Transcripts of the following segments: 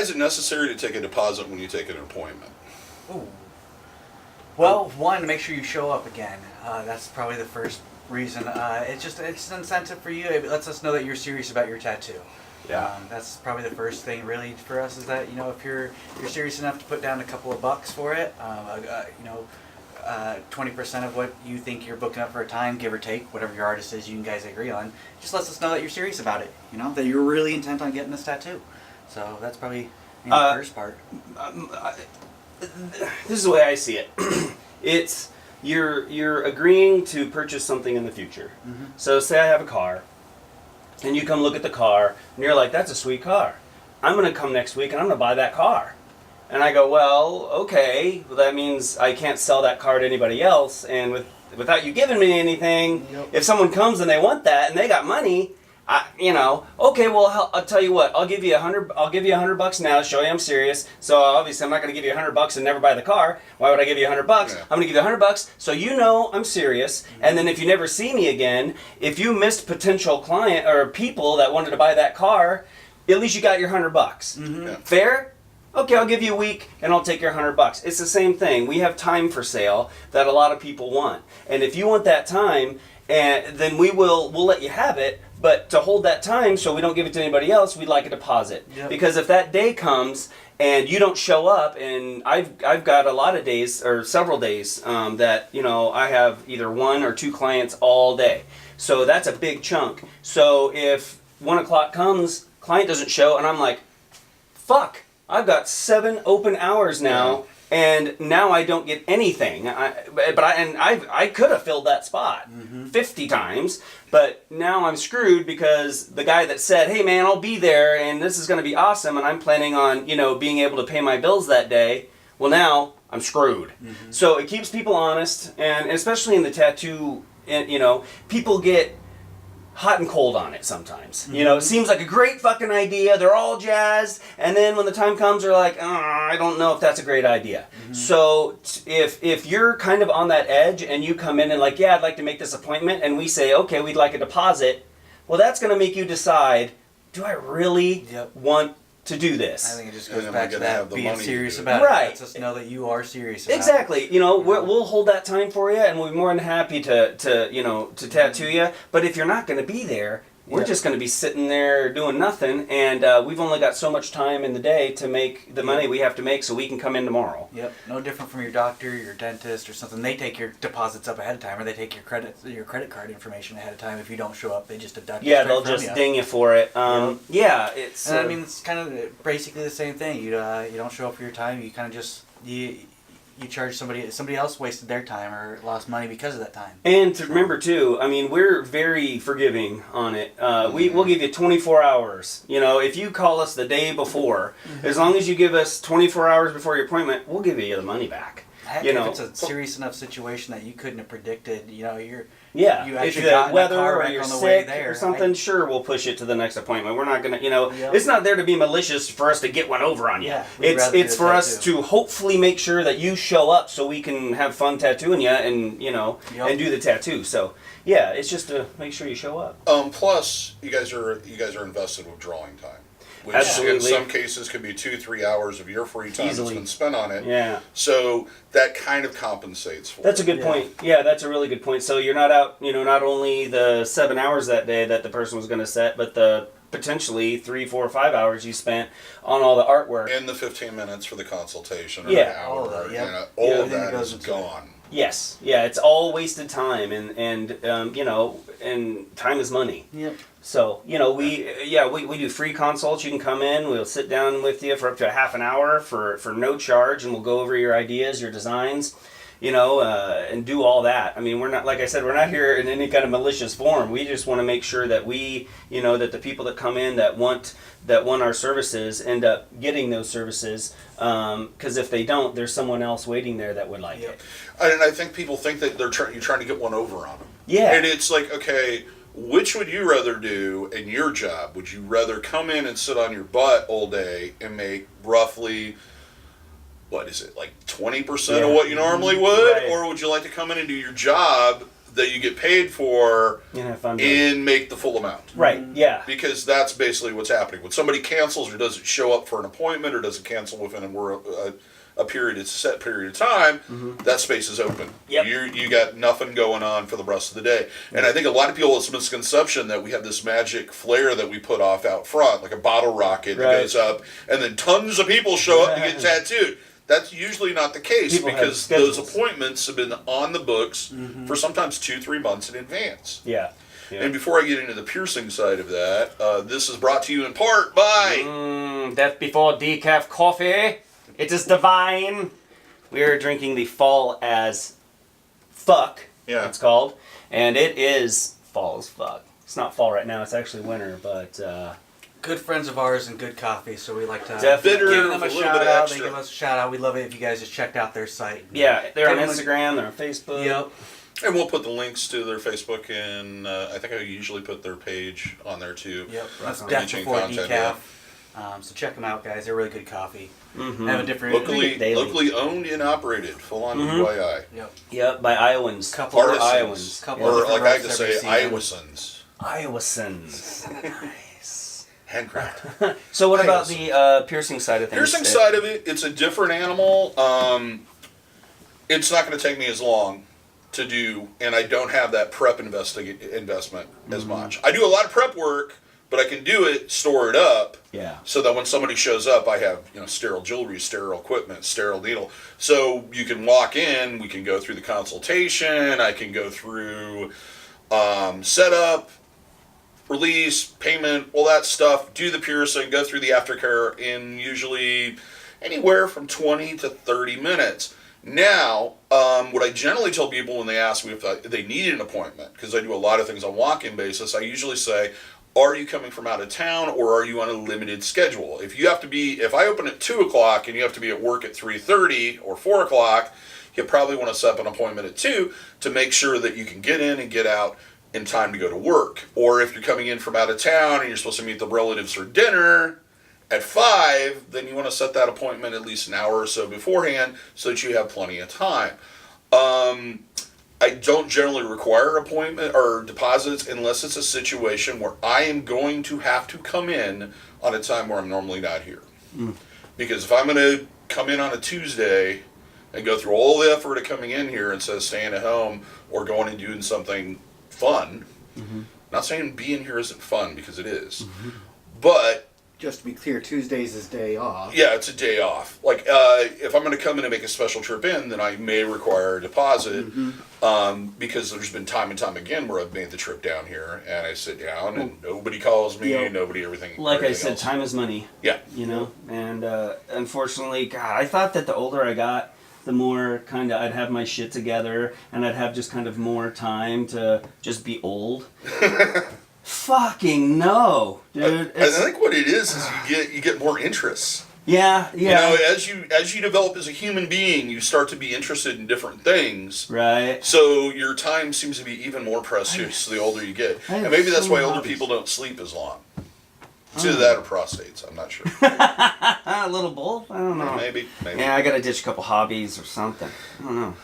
is it necessary to take a deposit when you take an appointment? Ooh. Well, one, to make sure you show up again. That's probably the first reason. It's an incentive for you. It lets us know that you're serious about your tattoo. Yeah. That's probably the first thing really for us is that, if you're serious enough to put down a couple of bucks for it, 20% of what you think you're booking up for a time, give or take, whatever your artist is, you guys agree on, just lets us know that you're serious about it, that you're really intent on getting this tattoo. So that's probably the first part. This is the way I see it. It's you're agreeing to purchase something in the future. Mm-hmm. So say I have a car, and you come look at the car, and you're like, that's a sweet car. I'm going to come next week, and I'm going to buy that car. And I go, well, okay, well, that means I can't sell that car to anybody else, and without you giving me anything, Yep. If someone comes and they want that, and they got money, okay, well, I'll tell you what, I'll give you $100 now to show you I'm serious. So obviously I'm not going to give you $100 and never buy the car. Why would I give you $100? Yeah. I'm going to give you $100 so you know I'm serious. Mm-hmm. And then if you never see me again, if you missed potential client or people that wanted to buy that car, at least you got your $100. Mm-hmm. Yeah. Fair? Okay, I'll give you a week and I'll take your $100. It's the same thing. We have time for sale that a lot of people want. And if you want that time, and then we'll let you have it, but to hold that time so we don't give it to anybody else, we'd like a deposit. Yep. Because if that day comes and you don't show up, and I've got a lot of days or several days that I have either 1 or 2 clients all day, so that's a big chunk. So if 1 o'clock comes, client doesn't show, and I'm like, fuck, I've got 7 open hours now. Yeah. And now I don't get anything. I could have filled that spot 50 times, but now I'm screwed because the guy that said, "Hey man, I'll be there and this is going to be awesome," and I'm planning on being able to pay my bills that day. Well, now I'm screwed. Mm-hmm. So it keeps people honest, and especially in the tattoo, people get hot and cold on it sometimes. Mm-hmm. It seems like a great fucking idea. They're all jazzed, and then when the time comes, they're like, I don't know if that's a great idea. Mm-hmm. So if you're kind of on that edge and you come in and like, yeah, I'd like to make this appointment, and we say, okay, we'd like a deposit, well, that's going to make you decide, do I really want to do this? I think it just And goes then back we're to gonna have that the being money to serious do it. about Right. it. Lets us know that you are serious about Exactly. it. We'll hold that time for you, and we'll be more than happy to tattoo you. But if you're not going to be there, we're just going to be sitting there doing nothing, and we've only got so much time in the day to make the money we have to make so we can come in tomorrow. Yep. No different from your doctor, your dentist, or something. They take your deposits up ahead of time, or they take your credit card information ahead of time. If you don't show up, they just deduct it Yeah, straight they'll from just you. ding you for it. Yeah, it's. And I mean, it's kind of basically the same thing. You don't show up for your time. You kind of just you charge somebody else wasted their time or lost money because of that time. And to remember too, I mean, we're very forgiving on it. We'll give you 24 hours. If you call us the day before, as long as you give us 24 hours before your appointment, we'll give you the money back. Heck, if it's a serious enough situation that you couldn't have predicted, you if actually the got in a weather car or wreck you're on the way sick there, or something, sure, we'll push it to the next appointment. We're not gonna, Yep. it's not there to be malicious for us to get one over on you. Yeah, we'd rather do it's for that us too. to hopefully make sure that you show up so we can have fun tattooing you and and do the tattoo. So yeah, it's just to make sure you show up. Plus, you guys are invested with drawing time. Which Absolutely. in some cases could be 2-3 hours of your free time Easily. that's been spent on it. Yeah. So that kind of compensates for That's a it. good point. Yeah, that's a really good point. So you're not out, not only the 7 hours that day that the person was going to set, but the potentially 3, 4, 5 hours you spent on all the artwork. And the 15 minutes for the consultation or Yeah. an hour. All of that, yep. All of Everything that goes is into it. gone. Yes, yeah, it's all wasted time, and and time is money. Yep. So we do free consults. You can come in. We'll sit down with you for up to a half an hour for no charge, and we'll go over your ideas, your designs, and do all that. I mean, we're not, like I said, we're not here in any kind of malicious form. We just want to make sure that that the people that come in that want our services end up getting those services. Because if they don't, there's someone else waiting there that would like it. And I think people think that you're trying to get one over on them. Yeah. And it's like, okay, which would you rather do in your job? Would you rather come in and sit on your butt all day and make roughly, what is it, like 20% of what you normally would? Right. Or would you like to come in and do your job that you get paid for And have fun doing it. and make the full amount. Right, yeah. Because that's basically what's happening. When somebody cancels or doesn't show up for an appointment or doesn't cancel within a set period of time, that space is open. Yep. You got nothing going on for the rest of the day. And I think a lot of people, it's a misconception that we have this magic flare that we put off out front, like a bottle rocket that Right. goes up, and then tons of people show up to get tattooed. That's usually not the case People have because those schedules. appointments have been on the books for sometimes 2-3 months in advance. Yeah. Yeah. And before I get into the piercing side of that, this is brought to you in part by... Death before decaf coffee. It is divine. We are drinking the fall as fuck. Yeah. It's called, and it is fall as fuck. It's not fall right now. It's actually winter, but Good friends of ours and good coffee, so we like to Definitely. give them a With a little shout bit of out. They extra. give us a shout out. We love it if you guys just checked out their site. yeah, they're on Give them a- Instagram. They're on Facebook. Yep. And we'll put the links to their Facebook, and I think I usually put their page on there too. Yep. That's on. Death Teaching Before content, Decaf. So check them out, guys. They're really good coffee. Mm-hmm. They have a different... Daily. Locally owned and operated, full on UII. Yep. Yep, by Iowans. Couple Or of Iowans. couple Or different like I like to roasts say, every season. Iowasons. Iowasons. Nice. Handcrafted. So what about Iowasons. the piercing side of things? Piercing side of it, it's a different animal. It's not going to take me as long to do, and I don't have that prep investment as much. I do a lot of prep work, but I can do it, store it up, Yeah. so that when somebody shows up, I have sterile jewelry, sterile equipment, sterile needle. So you can walk in, we can go through the consultation, I can go through setup, release, payment, all that stuff, do the piercing, go through the aftercare in usually anywhere from 20 to 30 minutes. Now, what I generally tell people when they ask me if they need an appointment, because I do a lot of things on walk-in basis, I usually say, are you coming from out of town or are you on a limited schedule? If I open at 2 o'clock and you have to be at work at 3:30 or 4 o'clock, you probably want to set up an appointment at 2 to make sure that you can get in and get out in time to go to work. Or if you're coming in from out of town and you're supposed to meet the relatives for dinner at 5, then you want to set that appointment at least an hour or so beforehand so that you have plenty of time. I don't generally require appointment or deposits unless it's a situation where I am going to have to come in on a time where I'm normally not here. Because if I'm going to come in on a Tuesday and go through all the effort of coming in here instead of staying at home or going and doing something fun, not saying being here isn't fun, because it is, but Just to be clear, Tuesdays is day off. yeah, it's a day off. Like, if I'm going to come in and make a special trip in, then I may require a deposit, because there's been time and time again where I've made the trip down here, and I sit down, and nobody calls me, Yeah. nobody, everything. Like I everything said, else. time is money. Yeah. And unfortunately, God, I thought that the older I got, the more kind of I'd have my shit together, and I'd have just kind of more time to just be old. Fucking no, dude. I think what it is you get more interests. Yeah. You know, as you develop as a human being, you start to be interested in different things. Right. So your time seems to be even more precious the older you get. I have And maybe that's so why many older hobbies. people don't sleep as long. It's either that or prostates. I'm not sure. A little both. I don't know. Maybe. Yeah, I gotta ditch a couple hobbies or something. I don't know.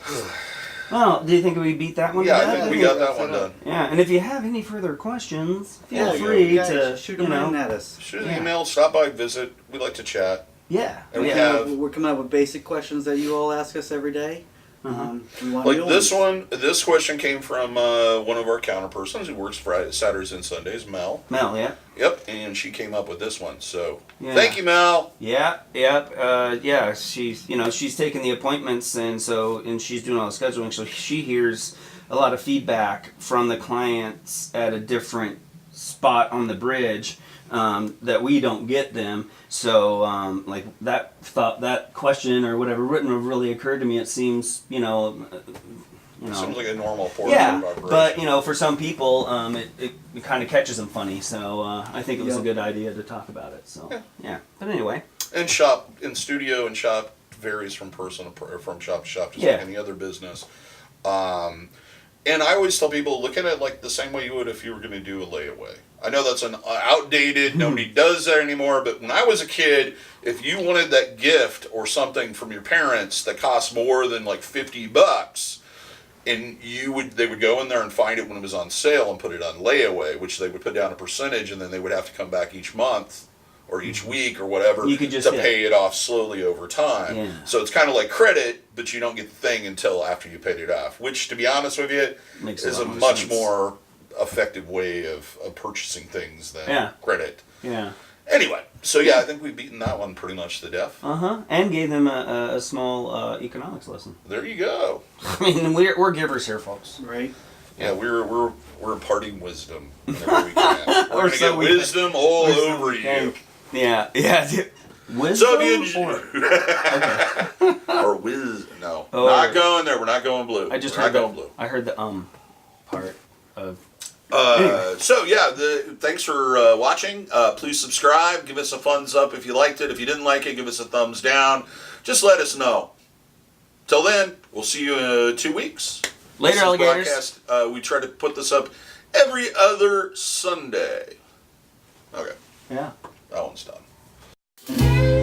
Well, do you think we beat that one? Yeah, to I death? think we got that one done. Yeah, and if you have any further questions, feel Yeah, free guys, to shoot you them know. in at us. Shoot an Yeah. email, stop by, visit. We like to chat. Yeah. And we yeah. have We're coming up with basic questions that you all ask us every day. We want like new this ones. one. This question came from one of our counterpersons who works Fridays, Saturdays, and Sundays, Mel. Mel, yeah. Yep, and she came up with this one. So Yeah. thank you, Mel. Yeah, she's taking the appointments, and she's doing all the scheduling, so she hears a lot of feedback from the clients at a different spot on the bridge that we don't get them. So like that question or whatever wouldn't have really occurred to me. It seems Seems like a normal portion yeah, of operation. but for some people, it kind of catches them funny. So I think it was a Yep. good idea to talk about it. So yeah. But anyway. And shop in studio and shop varies from person to from shop to shop, just Yeah. like any other business. And I always tell people, look at it like the same way you would if you were going to do a layaway. I know that's an outdated, nobody does that anymore, but when I was a kid, if you wanted that gift or something from your parents that cost more than like $50, and they would go in there and find it when it was on sale and put it on layaway, which they would put down a percentage, and then they would have to come back each month or each week or whatever You could just pay it off slowly over time. Yeah. So it's kind of like credit, but you don't get the thing until after you paid it off, which, to be honest with you, Makes is a lot much sense. more effective way of purchasing things than Yeah. credit. Yeah. Anyway, so yeah, I think we've beaten that one pretty much to death. And gave them a small economics lesson. There you go. I mean, we're givers here, folks. Right. Yeah, we're imparting wisdom whenever we can. We're Or gonna so get we wisdom all Or so over we you. think. Yeah, yeah. Wisdom Or whiz? No, Oh. not going there. We're not going blue. I just We're heard not the, going blue. I heard the part of. So yeah, thanks for watching. Please subscribe. Give us a thumbs up if you liked it. If you didn't like it, give us a thumbs down. Just let us know. Till then, we'll see you in 2 weeks. Later, This is alligators. Broadcast. We try to put this up every other Sunday. Okay, Yeah. that one's done.